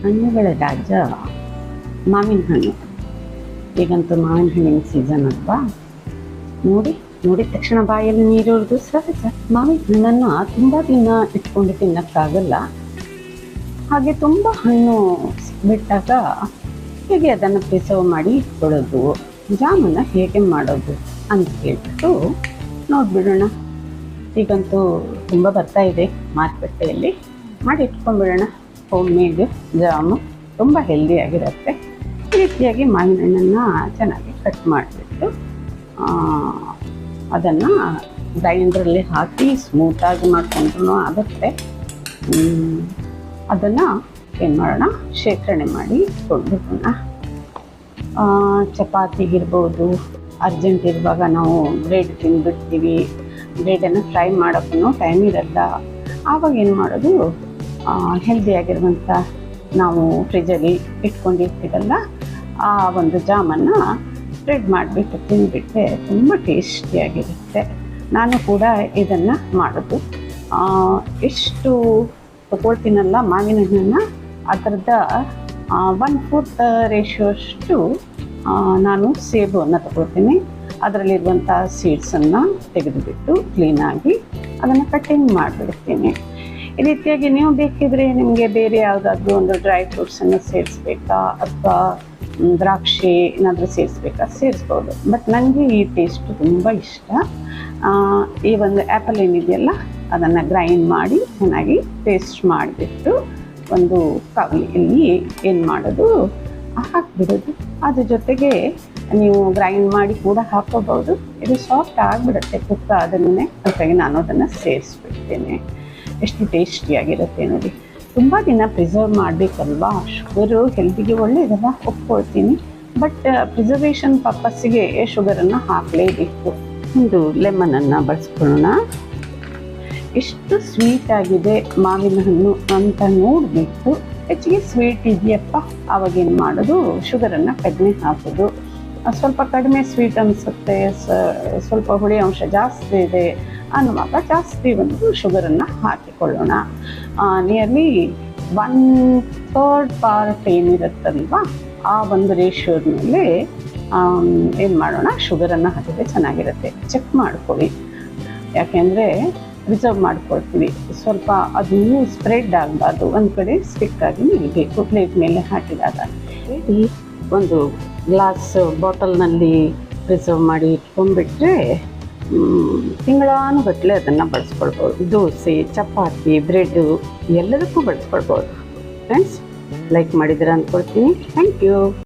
ಹಣ್ಣುಗಳ ರಾಜ ಮಾವಿನ ಹಣ್ಣು. ಈಗಂತೂ ಮಾವಿನ ಹಣ್ಣಿನ ಸೀಸನ್ ಅಲ್ವಾ. ನೋಡಿದ ತಕ್ಷಣ ಬಾಯಲ್ಲಿ ನೀರಿರೋದು ಸಹಜ. ಮಾವಿನ ಹಣ್ಣನ್ನು ತುಂಬ ದಿನ ಇಟ್ಕೊಂಡು ತಿನ್ನೋಕ್ಕಾಗಲ್ಲ. ಹಾಗೆ ತುಂಬ ಹಣ್ಣು ಬಿಟ್ಟಾಗ ಹೇಗೆ ಅದನ್ನು ಪ್ರಿಸರ್ವ್ ಮಾಡಿ ಇಟ್ಕೊಳ್ಳೋದು, ಜಾಮನ್ನು ಹೇಗೆ ಮಾಡೋದು ಅಂತ ಹೇಳ್ಬಿಟ್ಟು ನೋಡಿಬಿಡೋಣ. ಈಗಂತೂ ತುಂಬ ಬರ್ತಾ ಇದೆ ಮಾರುಕಟ್ಟೆಯಲ್ಲಿ. ಮಾಡಿ ಇಟ್ಕೊಂಡ್ಬಿಡೋಣ. ಹೋಮ್ ಮೇಡ್ ಜಾಮು ತುಂಬ ಹೆಲ್ದಿಯಾಗಿರುತ್ತೆ. ಈ ರೀತಿಯಾಗಿ ಮಾವಿನ ಹಣ್ಣನ್ನು ಚೆನ್ನಾಗಿ ಕಟ್ ಮಾಡಿಬಿಟ್ಟು ಅದನ್ನು ಗ್ರೈಂಡ್ರಲ್ಲಿ ಹಾಕಿ ಸ್ಮೂತಾಗಿ ಮಾಡಿಕೊಂಡ್ರೂ ಆಗುತ್ತೆ. ಅದನ್ನು ಏನು ಮಾಡೋಣ, ಶೇಖರಣೆ ಮಾಡಿ ಇಟ್ಕೊಂಡ್ಬಿಡೋಣ. ಚಪಾತಿಗಿರ್ಬೋದು, ಅರ್ಜೆಂಟ್ ಇರುವಾಗ ನಾವು ಬ್ರೆಡ್ ತಿಂದುಬಿಡ್ತೀವಿ. ಬ್ರೆಡನ್ನು ಫ್ರೈ ಮಾಡೋಕ್ಕೂ ಟೈಮ್ ಇರಲ್ಲ. ಆವಾಗ ಏನು ಮಾಡೋದು, ಹೆಲ್ದಿಯಾಗಿರುವಂಥ ನಾವು ಫ್ರಿಜ್ಜಲ್ಲಿ ಇಟ್ಕೊಂಡಿರ್ತೀವಲ್ಲ ಆ ಒಂದು ಜಾಮನ್ನು ಸ್ಪ್ರೆಡ್ ಮಾಡಿಬಿಟ್ಟು ತಿಂದುಬಿಟ್ರೆ ತುಂಬ ಟೇಸ್ಟಿಯಾಗಿರುತ್ತೆ. ನಾನು ಕೂಡ ಇದನ್ನು ಮಾಡೋದು. ಎಷ್ಟು ತಗೊಳ್ತೀನಲ್ಲ ಮಾವಿನ ಹಣ್ಣನ್ನು, ಅದರದ 1/4 ರೇಷಿಯೋಷ್ಟು ನಾನು ಸೇಬನ್ನು ತಗೊಳ್ತೀನಿ. ಅದರಲ್ಲಿರುವಂಥ ಸೀಡ್ಸನ್ನು ತೆಗೆದುಬಿಟ್ಟು ಕ್ಲೀನಾಗಿ ಅದನ್ನು ಕಟ್ಟಿಂಗ್ ಮಾಡಿಬಿಡ್ತೀನಿ. ಈ ರೀತಿಯಾಗಿ ನೀವು ಬೇಕಿದ್ರೆ ನಿಮಗೆ ಬೇರೆ ಯಾವುದಾದ್ರೂ ಒಂದು ಡ್ರೈ ಫ್ರೂಟ್ಸನ್ನು ಸೇರಿಸ್ಬೇಕಾ ಅಥವಾ ದ್ರಾಕ್ಷಿ ಏನಾದರೂ ಸೇರಿಸ್ಬೋದು. ಬಟ್ ನನಗೆ ಈ ಟೇಸ್ಟು ತುಂಬ ಇಷ್ಟ. ಈ ಒಂದು ಆ್ಯಪಲ್ ಏನಿದೆಯಲ್ಲ ಅದನ್ನು ಗ್ರೈಂಡ್ ಮಾಡಿ ಚೆನ್ನಾಗಿ ಪೇಸ್ಟ್ ಮಾಡಿಬಿಟ್ಟು ಒಂದು ಕವಲಿಯಲ್ಲಿ ಏನು ಮಾಡೋದು, ಹಾಕಿಬಿಡೋದು. ಅದ್ರ ಜೊತೆಗೆ ನೀವು ಗ್ರೈಂಡ್ ಮಾಡಿ ಕೂಡ ಹಾಕೋಬಹುದು. ಇದು ಸಾಫ್ಟ್ ಆಗಿಬಿಡುತ್ತೆ ಕುಕ್ಕ ಆದಮೇಲೆ. ಅದಕ್ಕಾಗಿ ನಾನು ಅದನ್ನು ಸೇರಿಸ್ಬಿಡ್ತೇನೆ. ಎಷ್ಟು ಟೇಸ್ಟಿಯಾಗಿರುತ್ತೆ ನೋಡಿ. ತುಂಬ ದಿನ ಪ್ರಿಸರ್ವ್ ಮಾಡಬೇಕಲ್ವಾ. ಶುಗರು ಹೆಲ್ತಿಗೆ ಒಳ್ಳೆಯದಲ್ಲ, ಒಪ್ಕೊಳ್ತೀನಿ. But preservation ಪರ್ಪಸ್ಸಿಗೆ ಶುಗರನ್ನು ಹಾಕಲೇಬೇಕು. ಒಂದು ಲೆಮನನ್ನು ಬಳಸ್ಕೊಳ್ಳೋಣ. ಎಷ್ಟು ಸ್ವೀಟಾಗಿದೆ ಮಾವಿನ ಹಣ್ಣು ಅಂತ ನೋಡಬೇಕು. ಹೆಚ್ಚಿಗೆ ಸ್ವೀಟ್ ಇದೆಯಪ್ಪ, ಆವಾಗೇನು ಮಾಡೋದು, ಶುಗರನ್ನು ಕಡಿಮೆ ಹಾಕೋದು. ಸ್ವಲ್ಪ ಕಡಿಮೆ ಸ್ವೀಟ್ ಅನಿಸುತ್ತೆ, ಸ್ವಲ್ಪ ಹುಳಿ ಅಂಶ ಜಾಸ್ತಿ ಇದೆ ಅನ್ನುವಾಗ ಜಾಸ್ತಿ ಒಂದು ಶುಗರನ್ನು ಹಾಕಿಕೊಳ್ಳೋಣ. ನಿಯರ್ಲಿ 1/3 ಪಾರ್ಟ್ ಏನಿರುತ್ತಲ್ವ ಆ ಒಂದು ರೇಷಿಯೋದ ಮೇಲೆ ಏನು ಮಾಡೋಣ, ಶುಗರನ್ನು ಹಾಕಿದ್ರೆ ಚೆನ್ನಾಗಿರುತ್ತೆ. ಚೆಕ್ ಮಾಡ್ಕೊಳ್ಳಿ, ಯಾಕೆಂದರೆ ರಿಸರ್ವ್ ಮಾಡ್ಕೊಳ್ತೀವಿ. ಸ್ವಲ್ಪ ಅದು ಸ್ಪ್ರೆಡ್ ಆಗಬಾರ್ದು, ಒಂದು ಕಡೆ ಸ್ಟಿಕ್ಕಾಗಿ ನಿಲ್ಲಬೇಕು ಪ್ಲೇಟ್ ಮೇಲೆ ಹಾಕಿದಾಗ. ಒಂದು ಗ್ಲಾಸ್ ಬಾಟಲ್ನಲ್ಲಿ ಪ್ರಿಸರ್ವ್ ಮಾಡಿ ಇಟ್ಕೊಂಡ್ಬಿಟ್ರೆ ತಿಂಗಳಾನುಗಟ್ಟಲೆ ಅದನ್ನು ಬಳಸ್ಕೊಳ್ಬೋದು. ದೋಸೆ, ಚಪಾತಿ, ಬ್ರೆಡ್ಡು ಎಲ್ಲದಕ್ಕೂ ಬಳಸ್ಕೊಳ್ಬೋದು. ಫ್ರೆಂಡ್ಸ್, ಲೈಕ್ ಮಾಡಿದ್ದೀರಾ ಅಂದ್ಕೊಳ್ತೀನಿ. Thank you.